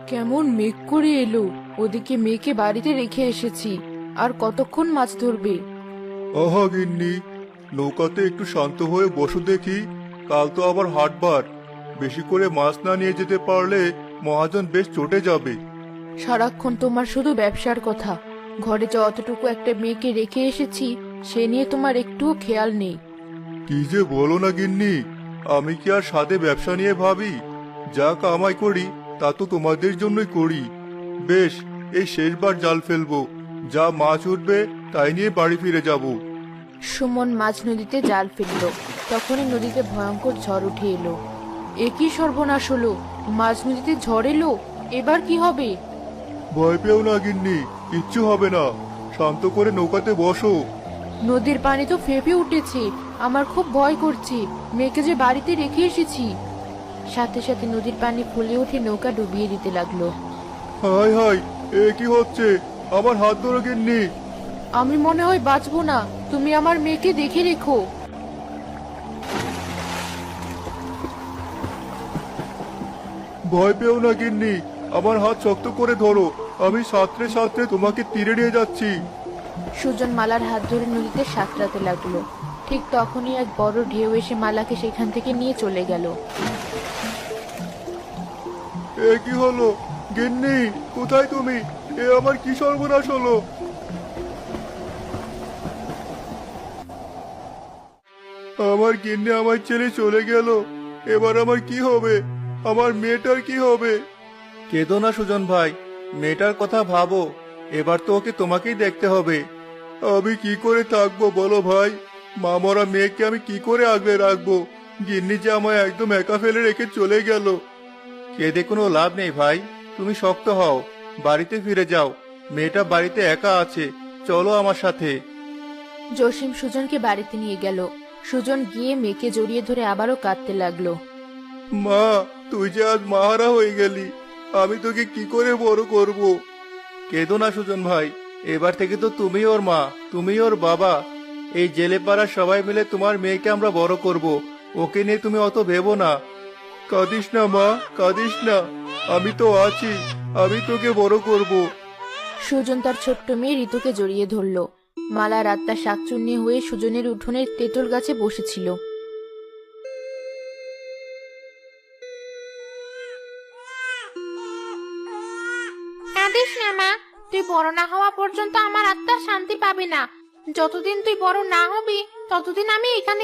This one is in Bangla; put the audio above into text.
কেমন মেঘ করে এলো, ওদিকে মেয়েকে বাড়িতে রেখে এসেছি। আর কতক্ষণ মাছ ধরবে? আহা গিন্নি, নৌকাতে একটু শান্ত হয়ে বসো দেখি। কাল তো আবার হাটবার। বেশি করে মাছ না নিয়ে যেতে পারলে মহাজন বেশ চটে যাবে। সারাক্ষণ তোমার শুধু ব্যবসার কথা। ঘরে যে অতটুকু একটা মেয়েকে রেখে এসেছি, সে নিয়ে তোমার একটুও খেয়াল নেই। কি যে বলো না গিন্নি, আমি কি আর সাধে ব্যবসা নিয়ে ভাবি? যা কামাই করি তা তো তোমাদের জন্যই করি। বেশ, এই শেষবার জাল ফেলবো। যা মাছ উঠবে তাই নিয়ে বাড়ি ফিরে যাব। সুমন মাঝ নদীতে জাল ফেললো। তখনই নদীতে ভয়ঙ্কর ঝড় উঠে এলো। এ কি সর্বনাশ হলো! মাঝ নদীতে ঝড় এলো, এবার কি হবে? ভয় পেও না গিন্নি, কিচ্ছু হবে না। শান্ত করে নৌকাতে বসো। নদীর পানি তো ফেঁপে উঠেছে। আমার খুব ভয় করছে, মেয়েকে যে বাড়িতে রেখে এসেছি। সাথে সাথে নদীর পানি ফুলে উঠে নৌকা ডুবিয়ে দিতে লাগলো। হাই হাই, এ কি হচ্ছে? আমার হাত ধরো গিন্নি। আমি মনে হয় বাঁচবো না, তুমি আমার মেয়েকে দেখে রেখো। ভয় পেও না গিন্নি, আমার হাত শক্ত করে ধরো। আমি সাঁতরে সাঁতরে তোমাকে তীরে নিয়ে যাচ্ছি। সুজন মালার হাত ধরে নদীতে সাঁতরাতে লাগলো। ঠিক তখনই এক বড় ঢেউ এসে মালাকে সেখান থেকে নিয়ে চলে গেল। এ কি হলো? গিন্নি, কোথায় তুমি? এ আমার কি সর্বনাশ হলো? আমার গিন্নি আমার ছেলে চলে গেল। এবার আমার কি হবে? আমার মেয়েটার কি হবে? কেঁদো না সুজন ভাই, মেয়েটার কথা ভাবো। এবার তো ওকে তোমাকেই দেখতে হবে। আমি কি করে থাকবো বলো ভাই? মা মরা মেয়েকে আমি কি করে আগলে রাখবো? গিন্নি যে আমায় একদম একা ফেলে রেখে চলে গেল। কেঁদে কোনো লাভ নেই ভাই, তুমি শক্ত হও। বাড়িতে ফিরে যাও। মেয়েটা বাড়িতে একা আছে, চলো আমার সাথে। জসিম সুজনকে বাড়িতে নিয়ে গেল। সুজন গিয়ে মেয়েকে জড়িয়ে ধরে আবারও কাঁদতে লাগলো। মা, তুই যে আজ মাহারা হয়ে গেলি, আমি তোকে কি করে বড় করব? কেঁদো না সুজন ভাই, এবার থেকে তো তুমি ওর মা, তুমি ওর বাবা। এই জেলে পাড়ার সবাই মিলে তোমার মেয়েকে আমরা বড় করব। ওকে নিয়ে তুমি অত ভেবো না। কাঁদিস না মা, কাঁদিস না। আমি তো আছি, আমি তোকে বড় করব। সুজন তার ছোট্ট মেয়ে ঋতুকে জড়িয়ে ধরল। মালা রাতটা শাকচুন্নি হয়ে সুজনের উঠোনের তেঁতুল গাছে বসেছিল। কাঁদিস না মা, তুই বড় না হওয়া পর্যন্ত আমার আত্মা শান্তি পাবে না। যতদিন তুই বড় না হবি ততদিন আমি এখানে